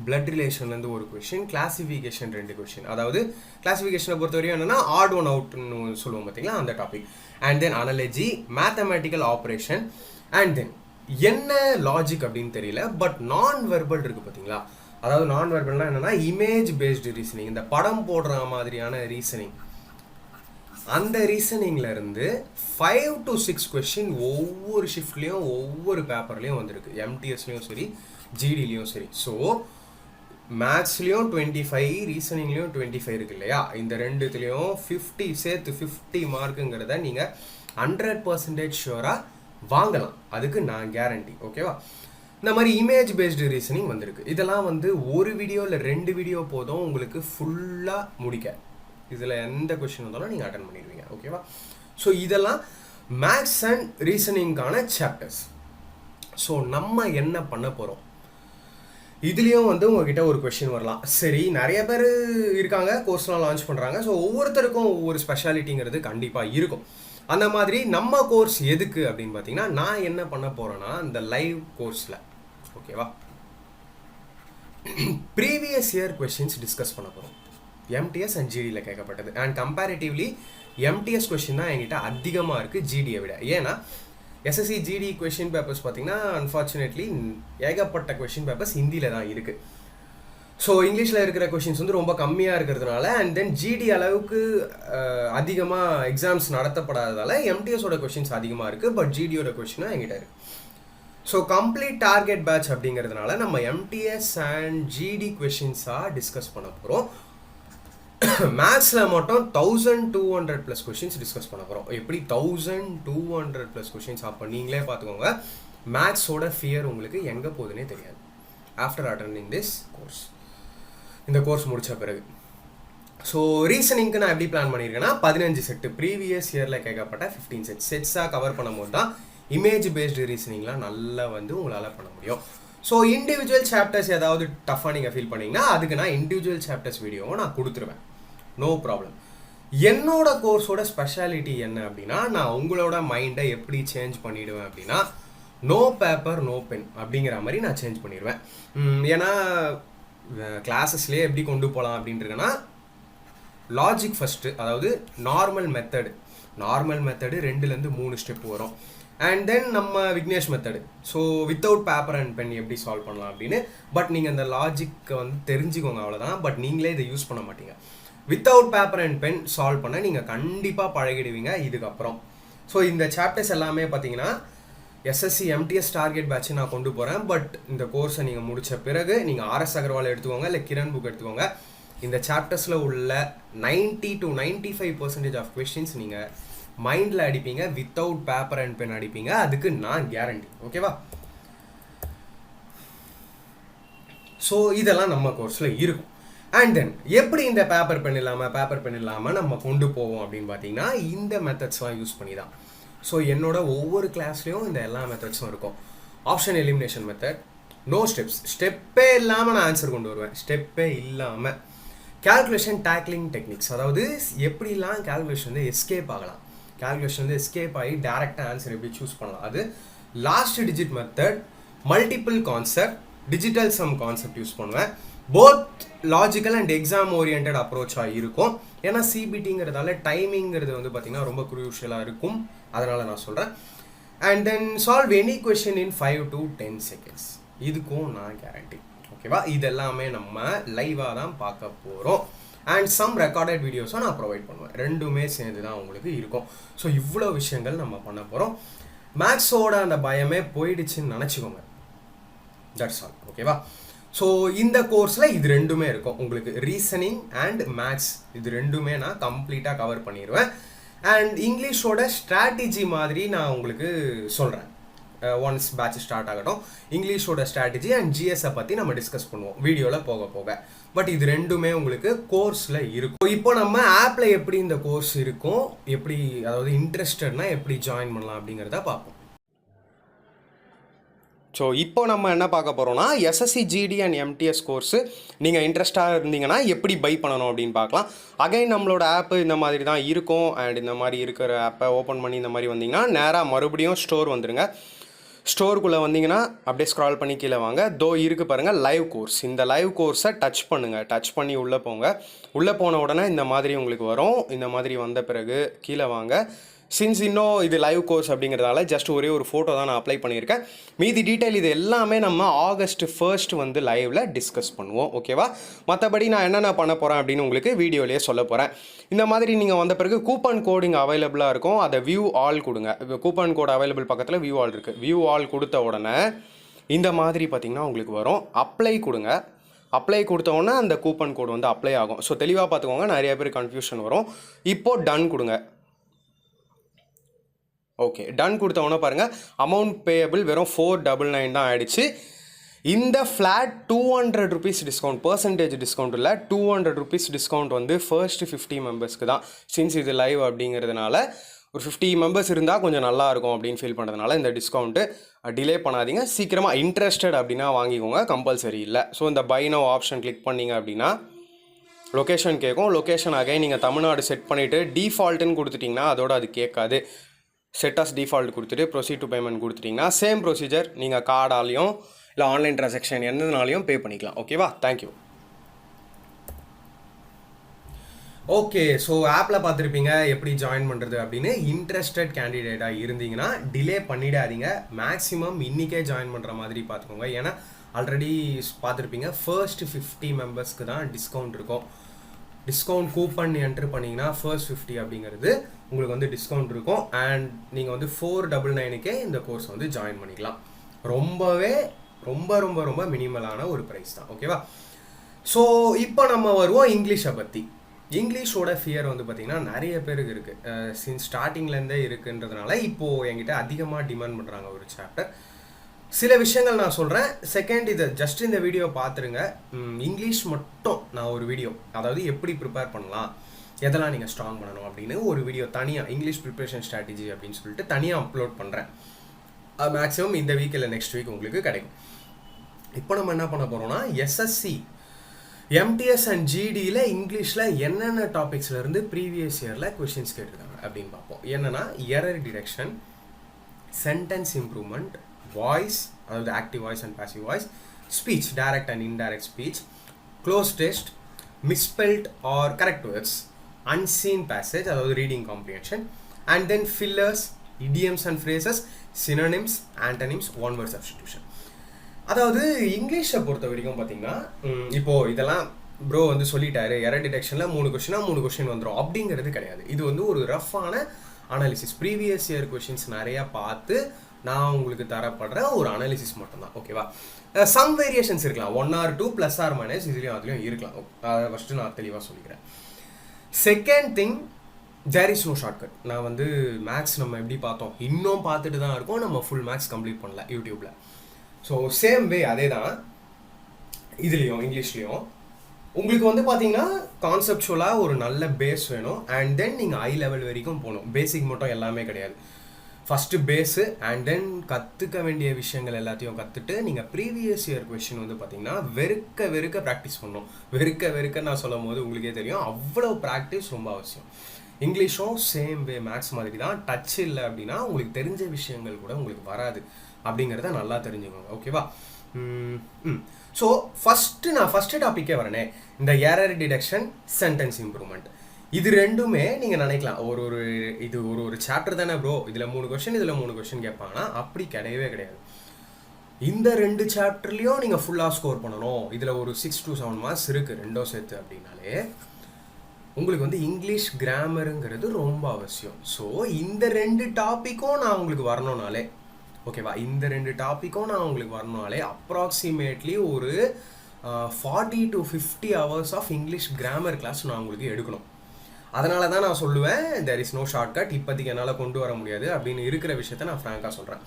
பிளட் ரிலேஷன்லேருந்து 1 கொஷின், கிளாசிஃபிகேஷன் 2 கொஷின். அதாவது கிளாசிஃபிகேஷனை பொறுத்த வரையும் என்னென்னா ஆட் ஒன் அவுட்னு சொல்லுவோம் பார்த்தீங்களா, அந்த topic. And then analogy, mathematical operation. And then என்ன லாஜிக் அப்படின்னு தெரியல, பட் நான் வெர்பல் இருக்குது பார்த்தீங்களா. அதாவது நான் வெர்பல்னால் என்னென்னா இமேஜ் பேஸ்டு ரீசனிங், இந்த படம் போடுற மாதிரியான ரீசனிங். அந்த ரீசனிங்லேருந்து 5 to 6 கொஷின் ஒவ்வொரு ஷிஃப்ட்லேயும் ஒவ்வொரு பேப்பர்லேயும் வந்திருக்கு, எம்டிஎஸ்லேயும் சரி ஜிடிலையும் சரி. ஸோ மேத்ஸ்லேயும் 25, ரீசனிங்லேயும் 25 இருக்கு இல்லையா. இந்த ரெண்டுத்துலேயும் 50 சேர்த்து 50 மார்க்குங்கிறத நீங்கள் 100% ஷுவராக வாங்கலாம், அதுக்கு நான் கேரண்டி. ஓகேவா? இந்த மாதிரி இமேஜ் பேஸ்டு ரீசனிங் வந்திருக்கு. இதெல்லாம் வந்து ஒரு வீடியோ இல்லை 2 வீடியோ போதும் உங்களுக்கு ஃபுல்லாக முடிக்க. இதில் எந்த கொஷின் வந்தாலும் நீங்கள் அட்டன் பண்ணிடுவீங்க. ஓகேவா? ஸோ இதெல்லாம் மேத்ஸ் அண்ட் ரீசனிங்கான சாப்டர்ஸ். ஸோ நம்ம என்ன பண்ண போகிறோம், இதுலேயும் வந்து உங்ககிட்ட ஒரு கொஷின் வரலாம். சரி, நிறைய பேர் இருக்காங்க கோர்ஸ்லாம் லான்ச் பண்ணுறாங்க. ஸோ ஒவ்வொருத்தருக்கும் ஒவ்வொரு ஸ்பெஷாலிட்டிங்கிறது கண்டிப்பாக இருக்கும். அந்த மாதிரி நம்ம கோர்ஸ் எதுக்கு அப்படின்னு பார்த்தீங்கன்னா, நான் என்ன பண்ண போகிறேன்னா இந்த லைவ் கோர்ஸில், ஓகேவா, ப்ரீவியஸ் இயர் கொஷின்ஸ் டிஸ்கஸ் பண்ண போகிறோம். எம்டிஎஸ் அண்ட் ஜிடியில் கேட்கப்பட்டது. அண்ட் கம்பேரிட்டிவ்லி எம்டிஎஸ் கொஷின் தான் என்கிட்ட அதிகமாக இருக்குது ஜிடியை விட. ஏன்னா எஸ்எஸ்சி ஜிடி கொஷின் பேப்பர்ஸ் பார்த்தீங்கன்னா அன்ஃபார்ச்சுனேட்லி ஏகப்பட்ட கொஷின் பேப்பர்ஸ் ஹிந்தியில் தான் இருக்குது. ஸோ இங்கிலீஷில் இருக்கிற கொஷின்ஸ் வந்து ரொம்ப கம்மியாக இருக்கிறதுனால, அண்ட் தென் ஜிடி அளவுக்கு அதிகமாக எக்ஸாம்ஸ் நடத்தப்படாததால் எம்டிஎஸோட கொஷின்ஸ் அதிகமாக இருக்குது, பட் ஜிடியோட கொஷினும் என்கிட்ட இருக்குது. ஸோ கம்ப்ளீட் டார்கெட் பேட்ச் அப்படிங்கிறதுனால நம்ம எம்டிஎஸ் அண்ட் ஜிடி கொஷின்ஸாக டிஸ்கஸ் பண்ண போகிறோம். மேத்ஸில் மட்டும் 1200+ கொஷின்ஸ் டிஸ்கஸ் பண்ண போகிறோம். எப்படி 1200+ கொஷின்ஸ், அப்போ நீங்களே பார்த்துக்கோங்க மேத்ஸோட ஃபியர் உங்களுக்கு எங்கே போகுதுன்னே தெரியாது ஆஃப்டர் அட்டெண்டிங் திஸ் கோர்ஸ், இந்த கோர்ஸ் முடித்த பிறகு. ஸோ ரீசனிங்க்கு நான் எப்படி பிளான் பண்ணியிருக்கேன்னா 15 செட்டு ப்ரீவியஸ் இயரில் கேட்கப்பட்ட 15 செட்ஸாக கவர் பண்ணும்போது தான் இமேஜ் பேஸ்டு ரீசனிங்லாம் நல்லா வந்து உங்களால் பண்ண முடியும். ஸோ இண்டிவிஜுவல் சாப்டர்ஸ் ஏதாவது டஃப்பாக நீங்கள் ஃபீல் பண்ணிங்கன்னா அதுக்கு நான் இண்டிவிஜுவல் சாப்டர்ஸ் வீடியோவும் நான் கொடுத்துருவேன், நோ ப்ராப்ளம். என்னோட கோர்ஸோட ஸ்பெஷாலிட்டி என்ன அப்படின்னா, நான் உங்களோட மைண்டை எப்படி சேஞ்ச் பண்ணிடுவேன் அப்படின்னா, நோ பேப்பர் நோ பென் அப்படிங்கிற மாதிரி நான் சேஞ்ச் பண்ணிடுவேன். ஏன்னா கிளாஸஸ்லேயே எப்படி கொண்டு போகலாம் அப்படின்றதுனா, லாஜிக் ஃபஸ்ட்டு, அதாவது நார்மல் மெத்தடு 2லேருந்து 3 ஸ்டெப் வரும். அண்ட் தென் நம்ம Vignesh method, so without paper and pen எப்படி சால்வ் பண்ணலாம் அப்படின்னு. பட் நீங்கள் அந்த லாஜிக்கை வந்து தெரிஞ்சுக்கோங்க, அவ்வளோதான். பட் நீங்களே இதை யூஸ் பண்ண மாட்டீங்க. Without paper and pen solve பண்ண நீங்கள் கண்டிப்பாக பழகிடுவீங்க இதுக்கப்புறம். ஸோ இந்த சாப்டர்ஸ் எல்லாமே பார்த்தீங்கன்னா எஸ்எஸ்சி எம்டிஎஸ் டார்கெட் பேட்ச் நான் கொண்டு போகிறேன். பட் இந்த கோர்ஸை நீங்கள் முடித்த பிறகு நீங்கள் ஆர்எஸ் அகர்வால் எடுத்துக்கோங்க, இல்லை கிரண் புக் எடுத்துக்கோங்க. இந்த சாப்டர்ஸில் உள்ள 90 to 95% ஆஃப் கொஸ்டின்ஸ் நீங்கள் மைண்டில் அடிப்பீங்க, வித்தவுட் பேப்பர் அண்ட் பென் அடிப்பீங்க. அதுக்கு நான் கேரண்டி. ஓகேவா? ஸோ இதெல்லாம் நம்ம கோர்ஸில் இருக்கும். அண்ட் தென் எப்படி இந்த பேப்பர் பென் இல்லாமல் நம்ம கொண்டு போவோம் அப்படின்னு பார்த்தீங்கன்னா, இந்த மெத்தட்ஸ்லாம் யூஸ் பண்ணி தான். ஸோ என்னோட ஒவ்வொரு கிளாஸ்லேயும் இந்த எல்லா மெத்தட்ஸும் இருக்கும். ஆப்ஷன் எலிமினேஷன் மெத்தட், நோ ஸ்டெப்பே இல்லாமல் நான் ஆன்சர் கொண்டு வருவேன். ஸ்டெப்பே இல்லாமல் கால்குலேஷன் டேக்லிங் டெக்னிக்ஸ், அதாவது எப்படிலாம் கால்குலேஷன் வந்து எஸ்கேப் ஆகி டேரெக்டாக ஆன்சர் எப்படி சூஸ் பண்ணலாம். அது last digit method, multiple concept, digital sum concept use பண்ணுவேன். Both logical and exam orient அப்ரோச்சாக இருக்கும். ஏன்னா சிபிடிங்கிறதால டைமிங்கிறது வந்து பார்த்திங்கன்னா ரொம்ப குரூஷியலாக இருக்கும். அதனால் நான் சொல்கிறேன். And then solve any question in 5 to 10 seconds. இதுக்கும் நான் கேரண்டி. ஓகேவா? இதெல்லாமே நம்ம லைவாக தான் பார்க்க போகிறோம். அண்ட் சம் ரெக்கார்டட் வீடியோஸும் நான் ப்ரொவைட் பண்ணுவேன். ரெண்டுமே சேர்ந்து தான் உங்களுக்கு இருக்கும். ஸோ இவ்வளோ விஷயங்கள் நம்ம பண்ண போகிறோம். மேக்ஸோட அந்த பயமே போயிடுச்சுன்னு நினச்சிக்கோங்க. That's all. ஓகேவா? ஸோ இந்த கோர்ஸில் இது ரெண்டுமே இருக்கும் உங்களுக்கு. ரீசனிங் அண்ட் மேக்ஸ் இது ரெண்டுமே நான் கம்ப்ளீட்டாக கவர் பண்ணிடுவேன். அண்ட் இங்கிலீஷோட ஸ்ட்ராட்டஜி மாதிரி நான் உங்களுக்கு சொல்கிறேன். ஒன்ஸ் பேட்ச் ஸ்டார்ட் ஆகட்டும். இங்கிலீஷோட ஸ்ட்ராட்டஜி அண்ட் ஜிஎஸை பற்றி நம்ம டிஸ்கஸ் பண்ணுவோம் வீடியோவில் போக. பட் இது ரெண்டுமே உங்களுக்கு கோர்ஸில் இருக்கும். இப்போ நம்ம ஆப்பில் எப்படி இந்த கோர்ஸ் இருக்கும், எப்படி, அதாவது இன்ட்ரெஸ்டட்னா எப்படி ஜாயின் பண்ணலாம் அப்படிங்கிறத பார்ப்போம். ஸோ இப்போ நம்ம என்ன பார்க்க போகிறோம்னா, SSC GD and MTS course நீங்கள் இன்ட்ரெஸ்டாக இருந்தீங்கன்னா எப்படி பை பண்ணணும் அப்படின்னு பார்க்கலாம். அகைன் நம்மளோட ஆப்பு இந்த மாதிரி தான் இருக்கும். அண்ட் இந்த மாதிரி இருக்கிற ஆப்பை ஓப்பன் பண்ணி இந்த மாதிரி வந்தீங்கன்னா நேராக மறுபடியும் ஸ்டோர் வந்துடுங்க. ஸ்டோருக்குள்ளே வந்தீங்கன்னா அப்படியே ஸ்க்ரால் பண்ணி கீழே வாங்க. இருக்குது பாருங்கள் லைவ் கோர்ஸ். இந்த லைவ் கோர்ஸை டச் பண்ணுங்கள். டச் பண்ணி உள்ளே போங்க. உள்ளே போன உடனே இந்த மாதிரி உங்களுக்கு வரும். இந்த மாதிரி வந்த பிறகு கீழே வாங்க. சின்ஸ் இன்னும் இது லைவ் கோர்ஸ் அப்படிங்கிறதால ஜஸ்ட் ஒரே ஒரு ஃபோட்டோ தான் நான் அப்ளை பண்ணியிருக்கேன். மீதி டீட்டெயில் இது எல்லாமே நம்ம August 1 வந்து லைவில் டிஸ்கஸ் பண்ணுவோம். ஓகேவா? மற்றபடி நான் என்னென்ன பண்ண போகிறேன் அப்படின்னு உங்களுக்கு வீடியோலேயே சொல்ல போகிறேன். இந்த மாதிரி நீங்கள் வந்த பிறகு கூப்பன் கோடு இங்கே அவைலபிளாக இருக்கும். அதை வியூ ஆல் கொடுங்க. இப்போ கூப்பன் கோடு அவைலபிள் பக்கத்தில் வியூ ஆல் இருக்குது. வியூ ஆல் கொடுத்த உடனே இந்த மாதிரி பார்த்திங்கன்னா உங்களுக்கு வரும். அப்ளை கொடுங்க. அப்ளை கொடுத்த உடனே அந்த கூப்பன் கோடு வந்து அப்ளை ஆகும். ஸோ தெளிவாக பார்த்துக்கோங்க, நிறைய பேர் கன்ஃபியூஷன் வரும். இப்போது டன் கொடுங்க. ஓகே, டன் கொடுத்தவொன்னே பாருங்கள் அமௌண்ட் பேயபிள் வெறும் 499 தான் ஆகிடுச்சு. இந்த flat 200 rupees discount, percentage discount இல்லை, 200 rupees டிஸ்கவுண்ட் வந்து ஃபர்ஸ்ட் 50 மெம்பர்ஸ்க்கு தான். சின்ஸ் இது லைவ் அப்படிங்கிறதுனால ஒரு 50 மெம்பர்ஸ் இருந்தால் கொஞ்சம் நல்லாயிருக்கும் அப்படின்னு ஃபீல் பண்ணுறதுனால இந்த டிஸ்கவுண்ட்டு டிலே பண்ணாதீங்க. சீக்கிரமாக இன்ட்ரெஸ்டட் அப்படின்னா வாங்கிக்கோங்க, கம்பல்சரி இல்லை. ஸோ இந்த பை நவ் ஆப்ஷன் கிளிக் பண்ணிங்க அப்படின்னா லொக்கேஷன் கேட்கும். லொக்கேஷன் அகைன் நீங்கள் தமிழ்நாடு செட் பண்ணிவிட்டு டிஃபால்ட்டுன்னு கொடுத்துட்டிங்கன்னா அதோட அது கேட்காது. செட் ஆஸ் டிஃபால்ட் கொடுத்துட்டு ப்ரொசீட் டு பேமெண்ட் கொடுத்துட்டிங்கன்னா சேம் ப்ரொசீஜர் நீங்கள் கார்டாலையும் இல்லை ஆன்லைன் ட்ரான்சாக்ஷன் எந்தனாலையும் பே பண்ணிக்கலாம். ஓகேவா? தேங்க்யூ. ஓகே, ஸோ ஆப்பில் பார்த்துருப்பீங்க எப்படி ஜாயின் பண்ணுறது அப்படின்னு. இன்ட்ரெஸ்டட் கேண்டிடேட்டாக இருந்தீங்கன்னா டிலே பண்ணிடாதீங்க. மேக்ஸிமம் இன்றைக்கே ஜாயின் பண்ணுற மாதிரி பார்த்துக்கோங்க. ஏன்னா ஆல்ரெடி பார்த்துருப்பீங்க ஃபர்ஸ்ட் 50 மெம்பர்ஸ்க்கு தான் டிஸ்கவுண்ட் இருக்கும். டிஸ்கவுண்ட் கூப்பன் என்ட்ரு பண்ணிங்கன்னா ஃபர்ஸ்ட் 50 அப்படிங்கிறது உங்களுக்கு வந்து டிஸ்கவுண்ட் இருக்கும். அண்ட் நீங்கள் வந்து 499க்கே இந்த கோர்ஸ் வந்து ஜாயின் பண்ணிக்கலாம். ரொம்ப மினிமலான ஒரு ப்ரைஸ் தான். ஓகேவா? ஸோ இப்போ நம்ம வருவோம் இங்கிலீஷை பற்றி. இங்கிலீஷோட ஃபியர் வந்து பார்த்திங்கன்னா நிறைய பேருக்கு இருக்குது. சின்ஸ் ஸ்டார்டிங்லேருந்தே இருக்குன்றதுனால இப்போது என்கிட்ட அதிகமாக டிமாண்ட் பண்ணுறாங்க ஒரு சாப்டர். சில விஷயங்கள் நான் சொல்கிறேன். செகண்ட், இதை ஜஸ்ட் இந்த வீடியோ பார்த்துருங்க. இங்கிலீஷ் மட்டும் நான் ஒரு வீடியோ, அதாவது எப்படி ப்ரிப்பேர் பண்ணலாம், எதெல்லாம் நீங்கள் ஸ்ட்ராங் பண்ணணும் அப்படின்னு ஒரு வீடியோ தனியாக, இங்கிலீஷ் ப்ரிப்பரேஷன் ஸ்ட்ராட்டஜி அப்படின்னு சொல்லிட்டு தனியாக அப்லோட் பண்ணுறேன். மேக்ஸிமம் இந்த வீக் இல்லை நெக்ஸ்ட் வீக் உங்களுக்கு கிடைக்கும். இப்போ நம்ம என்ன பண்ண போகிறோம்னா, எஸ்எஸ்சி எம்டிஎஸ் அண்ட் ஜிடியில் இங்கிலீஷில் என்னென்ன டாபிக்ஸில் இருந்து ப்ரீவியஸ் இயரில் கொஷின்ஸ் கேட்டிருக்காங்க அப்படின்னு பார்ப்போம். என்னென்னா error detection, sentence improvement, voice அதாவது active voice and passive voice, speech direct and indirect speech, cloze test, misspelt or correct words, unseen passage அதாவது reading comprehension, and then fillers, idioms and phrases, synonyms, antonyms, one word substitution. அதாவது இங்கிலீஷை பொறுத்த வரைக்கும் பார்த்தீங்கன்னா இப்போது இதெல்லாம் bro வந்து சொல்லிட்டாரு எரர் டிடெக்ஷனில் 3 கொஷின் வந்துடும் அப்படிங்கிறது கிடையாது. இது வந்து ஒரு ரஃப்பான அனாலிசிஸ், ப்ரீவியஸ் இயர் கொஷின்ஸ் நிறையா பார்த்து நான் உங்களுக்கு தரப்படுற ஒரு அனாலிசிஸ் மட்டும்தான். ஓகேவா? சம் வேரியேஷன்ஸ் இருக்கலாம், 1 or 2 ப்ளஸ் ஆர் மைனஸ் இதுலேயும் அதுலேயும் இருக்கலாம். அதை ஃபஸ்ட்டு நான் தெளிவாக சொல்லிக்கிறேன். Second thing, there is no shortcut. நான் வந்து மேக்ஸ் நம்ம எப்படி பார்த்தோம் இன்னும் பார்த்துட்டு தான் இருக்கோம், நம்ம ஃபுல் மேக்ஸ் கம்ப்ளீட் பண்ணல யூடியூப்பில். ஸோ சேம் வே அதே தான் இதுலேயும் இங்கிலீஷ்லேயும் உங்களுக்கு வந்து பார்த்தீங்கன்னா கான்செப்சுவலாக ஒரு நல்ல பேஸ் வேணும். அண்ட் தென் நீங்கள் ஹை லெவல் வரைக்கும் போகணும். பேசிக் மட்டும் எல்லாமே கிடையாது. ஃபஸ்ட்டு பேஸு அண்ட் தென் கற்றுக்க வேண்டிய விஷயங்கள் எல்லாத்தையும் கற்றுட்டு நீங்கள் ப்ரீவியஸ் இயர் கொஷின் வந்து பார்த்தீங்கன்னா வெறுக்க ப்ராக்டிஸ் பண்ணணும். வெறுக்க நான் சொல்லும் போது உங்களுக்கே தெரியும் அவ்வளோ ப்ராக்டிஸ் ரொம்ப அவசியம். இங்கிலீஷும் சேம் வே மேக்ஸ் மாதிரி தான். டச் இல்லை அப்படின்னா உங்களுக்கு தெரிஞ்ச விஷயங்கள் கூட உங்களுக்கு வராது அப்படிங்கிறத நல்லா தெரிஞ்சுக்கோங்க. ஓகேவா? ஸோ நான் ஃபஸ்ட்டு டாப்பிக்கே வரேனே, இந்த எரர் டிடெக்ஷன், சென்டென்ஸ் இம்ப்ரூவ்மெண்ட், இது ரெண்டுமே நீங்கள் நினைக்கலாம் இது ஒரு சாப்டர் தானே ப்ரோ, இதில் 3 கொஷின் இதில் 3 கொஷின் கேட்பாங்கன்னா அப்படி கிடையவே கிடையாது. இந்த 2 சாப்டர்லேயும் நீங்கள் ஃபுல்லாக ஸ்கோர் பண்ணணும். இதில் ஒரு 6 to 7 மார்க்ஸ் இருக்குது ரெண்டும் சேர்த்து அப்படின்னாலே உங்களுக்கு வந்து இங்கிலீஷ் கிராமருங்கிறது ரொம்ப அவசியம். ஸோ இந்த 2 டாப்பிக்கும் நான் உங்களுக்கு வரணும்னாலே ஓகேவா, இந்த 2 டாப்பிக்கும் நான் உங்களுக்கு வரணும்னாலே அப்ராக்சிமேட்லி ஒரு 40 to 50 hours of English grammar class நான் உங்களுக்கு எடுக்கணும். அதனால தான் நான் சொல்லுவேன் தேர் இஸ் நோ ஷார்ட்கட், இப்போதைக்கு என்னால் கொண்டு வர முடியாது அப்படின்னு இருக்கிற விஷயத்த நான் ஃப்ராங்காக சொல்கிறேன்.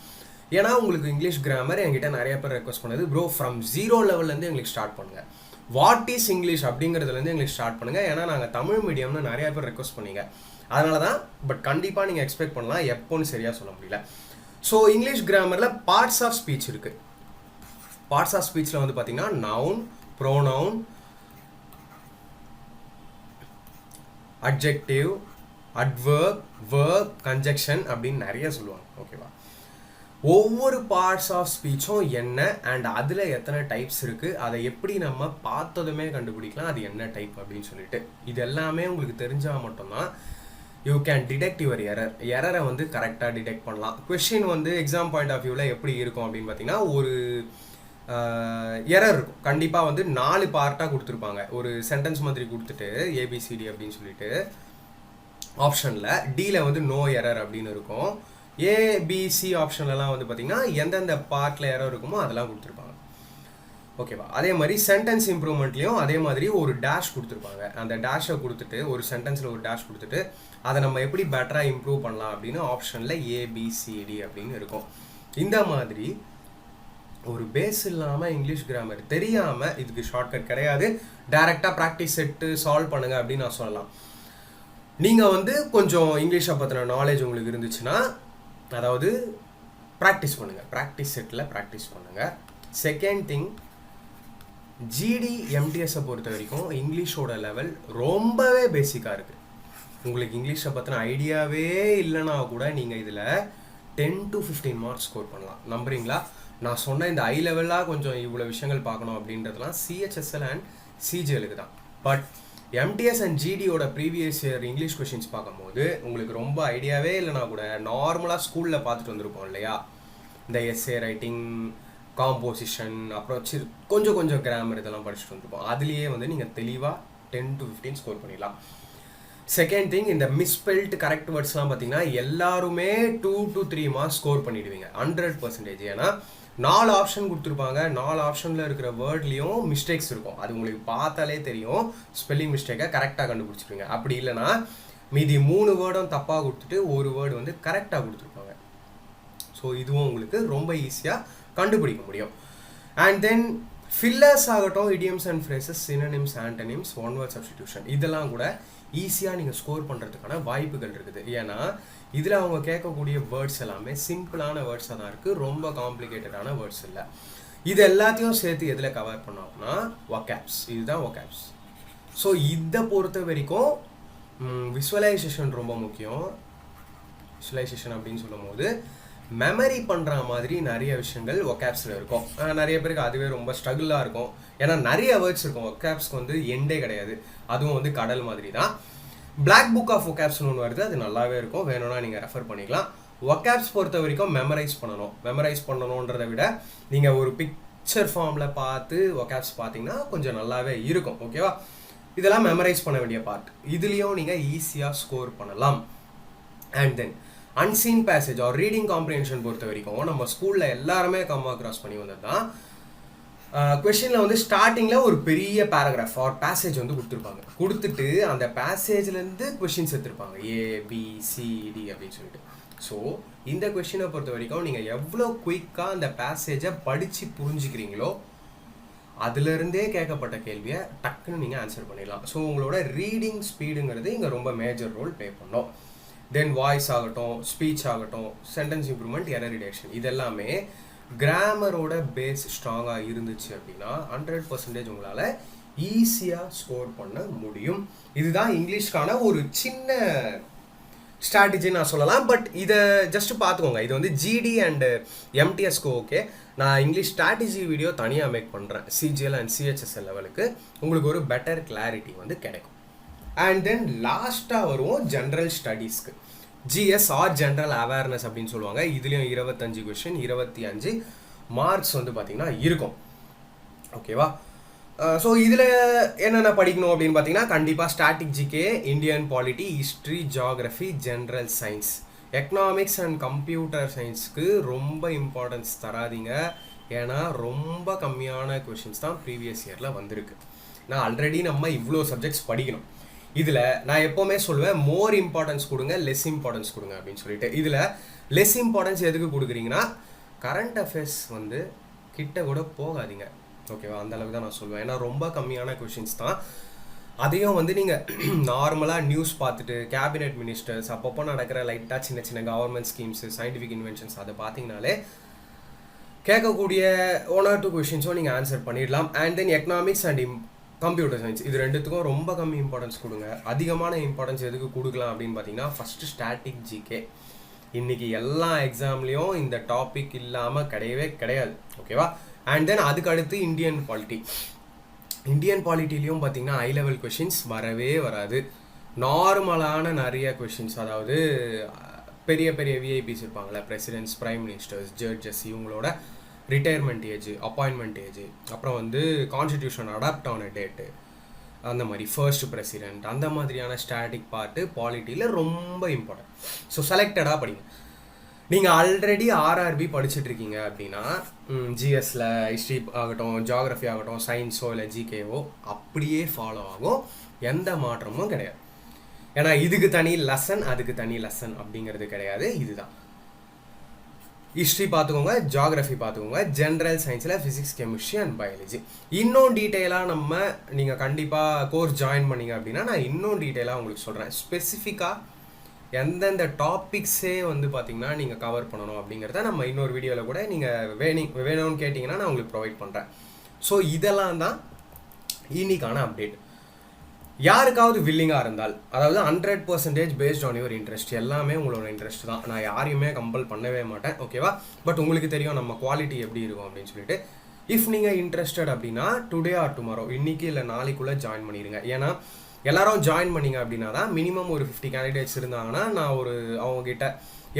ஏன்னா உங்களுக்கு இங்கிலீஷ் கிராமர் என்கிட்ட நிறைய பேர் ரெக்வஸ்ட் பண்ணது, ப்ரோ ஃப்ரம் 0 லெவல்லேருந்து எங்களுக்கு ஸ்டார்ட் பண்ணுங்கள், வாட் இஸ் இங்கிலீஷ் அப்படிங்கிறதுலேருந்து எங்களுக்கு ஸ்டார்ட் பண்ணுங்கள். ஏன்னா நாங்கள் தமிழ் மீடியம்னு நிறைய பேர் ரெக்வஸ்ட் பண்ணீங்க, அதனால தான். பட் கண்டிப்பாக நீங்கள் எக்ஸ்பெக்ட் பண்ணலாம், எப்போன்னு சரியாக சொல்ல முடியல. ஸோ இங்கிலீஷ் கிராமரில் பார்ட்ஸ் ஆஃப் ஸ்பீச் இருக்குது. பார்ட்ஸ் ஆஃப் ஸ்பீச்சில் வந்து பார்த்தீங்கன்னா noun, pronoun, adjective, adverb, verb, conjunction அப்படின்னு நிறைய சொல்லுவாங்க. ஓகேவா? ஒவ்வொரு பார்ட்ஸ் ஆஃப் ஸ்பீச்சும் என்ன அண்ட் அதில் எத்தனை டைப்ஸ் இருக்குது, அதை எப்படி நம்ம பார்த்ததுமே கண்டுபிடிக்கலாம் அது என்ன டைப் அப்படின்னு சொல்லிட்டு, இது எல்லாமே உங்களுக்கு தெரிஞ்சால் மட்டும்தான் யூ கேன் டிடெக்ட் யுவர் எரரை வந்து கரெக்டாக டிடெக்ட் பண்ணலாம். கொஷின் வந்து எக்ஸாம் பாயிண்ட் ஆஃப் வியூவில் எப்படி இருக்கும் அப்படின்னு பார்த்தீங்கன்னா ஒரு எரர் இருக்கும். கண்டிப்பாக வந்து 4 பார்ட்டாக கொடுத்துருப்பாங்க. ஒரு சென்டென்ஸ் மாதிரி கொடுத்துட்டு ஏபிசிடி அப்படின்னு சொல்லிட்டு ஆப்ஷனில் டியில் வந்து நோ எரர் அப்படின்னு இருக்கும். ஏபிசி ஆப்ஷன்லலாம் வந்து பார்த்தீங்கன்னா எந்தெந்த பார்ட்டில் எரர் இருக்குமோ அதெல்லாம் கொடுத்துருப்பாங்க. ஓகேவா? அதே மாதிரி சென்டென்ஸ் இம்ப்ரூவ்மெண்ட்லேயும் அதே மாதிரி ஒரு டேஷ் கொடுத்துருப்பாங்க. அந்த டேஷை கொடுத்துட்டு ஒரு சென்டென்ஸில் ஒரு டேஷ் கொடுத்துட்டு அதை நம்ம எப்படி பெட்டராக இம்ப்ரூவ் பண்ணலாம் அப்படின்னு ஆப்ஷனில் ஏபிசிடி அப்படின்னு இருக்கும். இந்த மாதிரி ஒரு பேஸ் இல்லாமல் இங்கிலீஷ் கிராமர் தெரியாமல் இதுக்கு ஷார்ட்கட் கிடையாது. டைரெக்டாக ப்ராக்டிஸ் செட்டு சால்வ் பண்ணுங்கள் அப்படின்னு நான் சொல்லலாம். நீங்கள் வந்து கொஞ்சம் இங்கிலீஷை பற்றின நாலேஜ் உங்களுக்கு இருந்துச்சுன்னா அதாவது ப்ராக்டிஸ் பண்ணுங்கள், ப்ராக்டிஸ் செட்டில் ப்ராக்டிஸ் பண்ணுங்கள். செகண்ட் திங், ஜிடி எம்டிஎஸை பொறுத்த வரைக்கும் இங்கிலீஷோட லெவல் ரொம்பவே பேசிக்காக இருக்குது. உங்களுக்கு இங்கிலீஷை பற்றின ஐடியாவே இல்லைனா கூட நீங்கள் இதில் 10 to 15 மார்க்ஸ் ஸ்கோர் பண்ணலாம். நம்புறீங்களா? நான் சொன்ன இந்த ஐ லெவலாக கொஞ்சம் இவ்வளோ விஷயங்கள் பார்க்கணும் அப்படின்றதுலாம் சிஹெச்எஸ்எல் அண்ட் சிஜிஎலுக்கு தான். பட் எம்டிஎஸ் அண்ட் ஜிடியோட ப்ரீவியஸ் இயர் இங்கிலீஷ் கொஷின்ஸ் பார்க்கும்போது உங்களுக்கு ரொம்ப ஐடியாவே இல்லைனா கூட நார்மலாக ஸ்கூலில் பார்த்துட்டு வந்திருப்போம் இல்லையா, இந்த எஸ்ஏ ரைட்டிங், காம்போசிஷன், அப்புறம் கொஞ்சம் கிராமர் இதெல்லாம் படிச்சுட்டு வந்துருப்போம். அதுலேயே வந்து நீங்கள் தெளிவாக 10 to 15 ஸ்கோர் பண்ணிடலாம். செகண்ட் திங், இந்த மிஸ்பெல்ட் கரெக்ட் வேர்ட்ஸ்லாம் பார்த்தீங்கன்னா எல்லாருமே 2 to 3 மார்க்ஸ் ஸ்கோர் பண்ணிடுவீங்க 100%. ஏன்னா 4 ஆப்ஷன் கொடுத்துருப்பாங்க, 4 ஆப்ஷனில் இருக்கிற வேர்ட்லேயும் மிஸ்டேக்ஸ் இருக்கும். அது உங்களுக்கு பார்த்தாலே தெரியும். ஸ்பெல்லிங் மிஸ்டேக்கை கரெக்டாக கண்டுபிடிச்சிருவீங்க. அப்படி இல்லைனா மீதி 3 வேர்டும் தப்பாக கொடுத்துட்டு ஒரு வேர்டு வந்து கரெக்டாக கொடுத்துருப்பாங்க. ஸோ இதுவும் உங்களுக்கு ரொம்ப ஈஸியாக கண்டுபிடிக்க முடியும். அண்ட் தென் ஃபில்லர்ஸ் ஆகட்டும், idioms and phrases, synonyms, antonyms, one word substitution, இதெல்லாம் கூட ஈஸியாக நீங்கள் ஸ்கோர் பண்ணுறதுக்கான வாய்ப்புகள் இருக்குது. ஏன்னா இதில் அவங்க கேட்கக்கூடிய வேர்ட்ஸ் எல்லாமே சிம்பிளான வேர்ட்ஸாக தான் இருக்குது, ரொம்ப காம்ப்ளிகேட்டடான வேர்ட்ஸ் இல்லை. இது எல்லாத்தையும் சேர்த்து எதில் கவர் பண்ணோம்னா ஒகேப்ஸ். இதுதான் ஒகேப்ஸ். ஸோ இதை பொறுத்த வரைக்கும் விசுவலைசேஷன் ரொம்ப முக்கியம். விசுவலைசேஷன் அப்படின்னு சொல்லும் போது மெமரி பண்ணுற மாதிரி நிறைய விஷயங்கள் ஒகேப்ஸில் இருக்கும். நிறைய பேருக்கு அதுவே ரொம்ப ஸ்ட்ரகிளாக இருக்கும். ஏன்னா நிறைய வேர்ட்ஸ் இருக்கும். ஒகேப்ஸ்க்கு வந்து எண்டே கிடையாது. அதுவும் வந்து கடல் மாதிரி தான். பிளாக் புக் ஆஃப் ஒகேப்ஸ்னு ஒன்று வருது, அது நல்லாவே இருக்கும், வேணும்னா நீங்கள் ரெஃபர் பண்ணிக்கலாம். ஒகேப்ஸ் பொறுத்த வரைக்கும் மெமரைஸ் பண்ணணுன்றதை விட நீங்கள் ஒரு பிக்சர் ஃபார்மில் பார்த்து ஒகேப்ஸ் பார்த்தீங்கன்னா கொஞ்சம் நல்லாவே இருக்கும். ஓகேவா? இதெல்லாம் மெமரைஸ் பண்ண வேண்டிய பார்ட். இதுலேயும் நீங்கள் ஈஸியாக ஸ்கோர் பண்ணலாம். And then unseen passage or reading comprehension பொறுத்த வரைக்கும் நம்ம ஸ்கூலில் எல்லாருமே கம்மா கிராஸ் பண்ணி வந்தது தான். கொஷினில் வந்து ஸ்டார்டிங்கில் ஒரு பெரிய பேராகிராஃப் ஆர் பேசேஜ் வந்து கொடுத்துட்டு அந்த பேசேஜ்லேருந்து கொஷின்ஸ் எடுத்துருப்பாங்க, ABCD அப்படின்னு சொல்லிட்டு. ஸோ இந்த கொஷினை பொறுத்த வரைக்கும் நீங்கள் எவ்வளோ குயிக்காக அந்த பேசேஜை படித்து புரிஞ்சுக்கிறீங்களோ அதுலேருந்தே கேட்கப்பட்ட கேள்வியை டக்குன்னு நீங்கள் ஆன்சர் பண்ணிடலாம். ஸோ உங்களோட ரீடிங் ஸ்பீடுங்கிறது இங்கே ரொம்ப மேஜர் ரோல் ப்ளே பண்ணோம். தென் வாய்ஸ் ஆகட்டும், ஸ்பீச் ஆகட்டும், சென்டென்ஸ் இம்ப்ரூவ்மெண்ட், எரர் ரிடக்ஷன், இதெல்லாமே கிராமரோட பேஸ் ஸ்ட்ராங்காக இருந்துச்சு அப்படின்னா 100% உங்களால் ஈஸியாக ஸ்கோர் பண்ண முடியும். இதுதான் இங்கிலீஷ்க்கான ஒரு சின்ன ஸ்ட்ராட்டஜி நான் சொல்லலாம். பட் இதை ஜஸ்ட் பார்த்துக்கோங்க. இது வந்து GD அண்ட் MTSக்கு ஓகே. நான் இங்கிலீஷ் ஸ்ட்ராட்டஜி வீடியோ தனியாக மேக் பண்ணுறேன். CGL அண்ட் CHSL லெவலுக்கு உங்களுக்கு ஒரு பெட்டர் கிளாரிட்டி வந்து கிடைக்கும். அண்ட் தென் லாஸ்ட்டாக வருவோம் ஜென்ரல் ஸ்டடீஸ்க்கு. GS ஆர் ஜென்ரல் அவேர்னஸ் அப்படின்னு சொல்லுவாங்க. இதுலேயும் 25 கொஷின், 25 மார்க்ஸ் வந்து பார்த்திங்கன்னா இருக்கும். ஓகேவா? ஸோ இதில் என்னென்ன படிக்கணும் அப்படின்னு பார்த்தீங்கன்னா கண்டிப்பாக static GK, Indian polity, history, geography, general science, economics and computer சயின்ஸுக்கு ரொம்ப இம்பார்ட்டன்ஸ் தராதிங்க. ஏன்னா ரொம்ப கம்மியான கொஷின்ஸ் தான் ப்ரீவியஸ் இயரில் வந்திருக்கு. நான் ஆல்ரெடி நம்ம இவ்வளோ சப்ஜெக்ட்ஸ் படிக்கணும். இதில் நான் எப்போவுமே சொல்லுவேன் மோர் இம்பார்ட்டன்ஸ் கொடுங்க, லெஸ் இம்பார்ட்டன்ஸ் கொடுங்க அப்படின்னு சொல்லிட்டு. இதில் லெஸ் இம்பார்ட்டன்ஸ் எதுக்கு கொடுக்குறீங்கன்னா கரண்ட் அஃபேர்ஸ் வந்து கிட்ட கூட போகாதீங்க. ஓகேவா? அந்த அளவுக்கு தான் நான் சொல்லுவேன். ஏன்னா ரொம்ப கம்மியான கொஷின்ஸ் தான். அதையும் வந்து நீங்கள் நார்மலாக நியூஸ் பார்த்துட்டு கேபினெட் மினிஸ்டர்ஸ் அப்பப்போ நடக்கிற லைட்டாக சின்ன சின்ன கவர்மெண்ட் ஸ்கீம்ஸு, சயின்டிஃபிக் இன்வென்ஷன்ஸ் அதை பார்த்தீங்கனாலே கேட்கக்கூடிய 1 or 2 கொஷின்ஸும் நீங்கள் ஆன்சர் பண்ணிடலாம். And then economics and computer science இது ரெண்டுத்துக்கும் ரொம்ப கம்மி இம்பார்ட்டன்ஸ் கொடுங்க. அதிகமான இம்பார்ட்டன்ஸ் எதுக்கு கொடுக்கலாம் அப்படின்னு பார்த்தீங்கன்னா ஃபஸ்ட்டு ஸ்டாட்டிக் ஜிகே. இன்றைக்கி எல்லா எக்ஸாம்லேயும் இந்த டாபிக் இல்லாமல் கிடையாது. ஓகேவா? அண்ட் தென் அதுக்கு அடுத்து இந்தியன் பாலிட்டிலையும் பார்த்தீங்கன்னா ஹை லெவல் கொஷின்ஸ் வரவே வராது. நார்மலான நிறைய கொஷின்ஸ், அதாவது பெரிய பெரிய விஐபிஸ் இருப்பாங்களே, பிரசிடென்ட்ஸ், பிரைம் மினிஸ்டர்ஸ், ஜட்ஜஸ், இவங்களோட ரிட்டையர்மெண்ட் ஏஜ், அப்பாயின்மெண்ட் ஏஜ், அப்புறம் வந்து கான்ஸ்டிடியூஷன் அடாப்ட் ஆன டேட்டு, அந்த மாதிரி ஃபர்ஸ்ட் பிரசிடென்ட், அந்த மாதிரியான ஸ்டாட்டிக் பார்ட்டு பாலிட்டியில் ரொம்ப இம்பார்ட்டன்ட். ஸோ செலக்டடாக படிங்க. நீங்கள் ஆல்ரெடி RRB படிச்சுட்டு இருக்கீங்க அப்படின்னா GSல ஹிஸ்ட்ரி ஆகட்டும், ஜியாகிரஃபி ஆகட்டும், சயின்ஸோ இல்லை GKவோ அப்படியே ஃபாலோ ஆகும். எந்த மாற்றமும் கிடையாது. ஏன்னா இதுக்கு தனி லெசன், அதுக்கு தனி லெசன் அப்படிங்கிறது கிடையாது. இதுதான் ஹிஸ்ட்ரி பார்த்துக்கோங்க, ஜியாகிரஃபி பார்த்துக்கோங்க, ஜென்ரல் சயின்ஸில் ஃபிசிக்ஸ், கெமிஸ்ட்ரி அண்ட் பயாலஜி. இன்னும் டீட்டெயிலாக நீங்கள் கண்டிப்பாக கோர்ஸ் ஜாயின் பண்ணிங்க அப்படின்னா நான் இன்னும் டீட்டெயிலாக உங்களுக்கு சொல்கிறேன். ஸ்பெசிஃபிக்காக எந்தெந்த டாபிக்ஸே வந்து பார்த்திங்கன்னா நீங்கள் கவர் பண்ணணும் அப்படிங்கிறத நம்ம இன்னொரு வீடியோவில் கூட நீங்கள் வேணும்னு கேட்டிங்கன்னா நான் உங்களுக்கு ப்ரொவைட் பண்ணுறேன். ஸோ இதெல்லாம் தான் இன்னைக்கான அப்டேட். யாருக்காவது வில்லிங்காக இருந்தால், அதாவது 100% பேஸ்ட் ஆன் யுவர் இன்ட்ரெஸ்ட், எல்லாமே உங்களோட இன்ட்ரெஸ்ட் தான். நான் யாரையுமே கம்பல் பண்ணவே மாட்டேன். ஓகேவா? பட் உங்களுக்கு தெரியும் நம்ம குவாலிட்டி எப்படி இருக்கும் அப்படின்னு சொல்லிட்டு. இஃப் நீங்கள் இன்ட்ரெஸ்டட் அப்படின்னா டுடே ஆர் டுமாரோ, இன்றைக்கி இல்லை நாளைக்குள்ளே ஜாயின் பண்ணிடுங்க. ஏன்னா எல்லாரும் ஜாயின் பண்ணிங்க அப்படின்னா தான் மினிமம் ஒரு 50 கேண்டிடேட்ஸ் இருந்தாங்கன்னா நான் அவங்ககிட்ட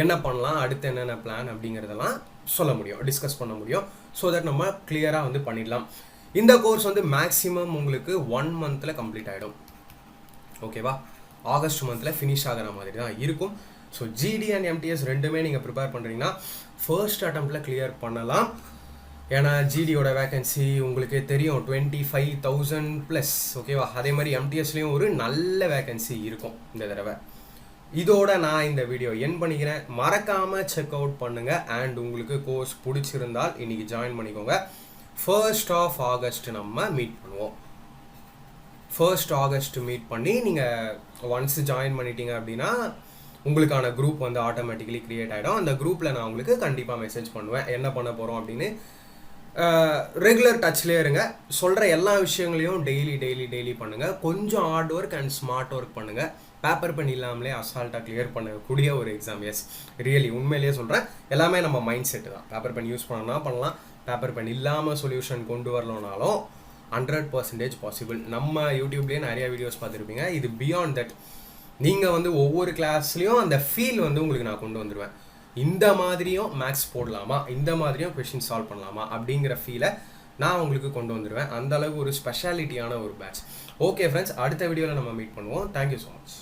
என்ன பண்ணலாம், அடுத்து என்னென்ன பிளான் அப்படிங்கிறதெல்லாம் சொல்ல முடியும், டிஸ்கஸ் பண்ண முடியும். ஸோ தட் நம்ம கிளியராக வந்து பண்ணிடலாம். இந்த கோர்ஸ் வந்து மேக்ஸிமம் உங்களுக்கு 1 monthல கம்ப்ளீட் ஆகிடும். ஓகேவா? ஆகஸ்ட் மந்தில் ஃபினிஷ் ஆகிற மாதிரி தான் இருக்கும். ஸோ GD அண்ட் MTS ரெண்டுமே நீங்கள் ப்ரிப்பேர் பண்ணுறீங்கன்னா ஃபர்ஸ்ட் அட்டம்ப்டில் கிளியர் பண்ணலாம். ஏன்னா GDயோட வேக்கன்சி உங்களுக்கே தெரியும் 25,000+. ஓகேவா? அதே மாதிரி MTSலேயும் ஒரு நல்ல வேக்கன்சி இருக்கும் இந்த தடவை. இதோட நான் இந்த வீடியோ என் பண்ணிக்கிறேன். மறக்காமல் செக் அவுட் பண்ணுங்கள். அண்ட் உங்களுக்கு கோர்ஸ் பிடிச்சிருந்தால் இன்றைக்கி ஜாயின் பண்ணிக்கோங்க. 1st of August நம்ம மீட் பண்ணுவோம். 1st August மீட் பண்ணி நீங்கள் ஒன்ஸ் ஜாயின் பண்ணிட்டீங்க அப்படின்னா உங்களுக்கான குரூப் வந்து ஆட்டோமேட்டிக்கலி க்ரியேட் ஆகிடும். அந்த குரூப்பில் நான் உங்களுக்கு கண்டிப்பாக மெசேஜ் பண்ணுவேன் என்ன பண்ண போகிறோம் அப்படின்னு. ரெகுலர் டச்லேயே இருங்க. சொல்கிற எல்லா விஷயங்களையும் டெய்லி பண்ணுங்கள். கொஞ்சம் hard work and smart work பண்ணுங்கள். பேப்பர் பென் இல்லாமலே அசால்ட்டாக கிளியர் பண்ணக்கூடிய ஒரு எக்ஸாம். எஸ், ரியலி உண்மையிலேயே சொல்கிறேன். எல்லாமே நம்ம மைண்ட் செட்டு தான். பேப்பர் பென் யூஸ் பண்ணணும்னா பண்ணலாம், பேப்பர் பென் இல்லாமல் சொல்யூஷன் கொண்டு வரலனாலும் 100% பாசிபிள். நம்ம யூடியூப்லேயே நிறைய வீடியோஸ் பார்த்துருப்பீங்க. இது பியாண்ட் தட். நீங்கள் வந்து ஒவ்வொரு கிளாஸ்லேயும் அந்த ஃபீல் வந்து உங்களுக்கு நான் கொண்டு வந்துடுவேன். இந்த மாதிரியும் மேக்ஸ் போடலாமா, இந்த மாதிரியும் கொஷின் சால்வ் பண்ணலாமா அப்படிங்கிற ஃபீலை நான் உங்களுக்கு கொண்டு வந்துடுவேன். அந்தளவுக்கு ஒரு ஸ்பெஷாலிட்டியான ஒரு பேட்ச். ஓகே ஃப்ரெண்ட்ஸ், அடுத்த வீடியோவில் நம்ம மீட் பண்ணுவோம். Thank you so much.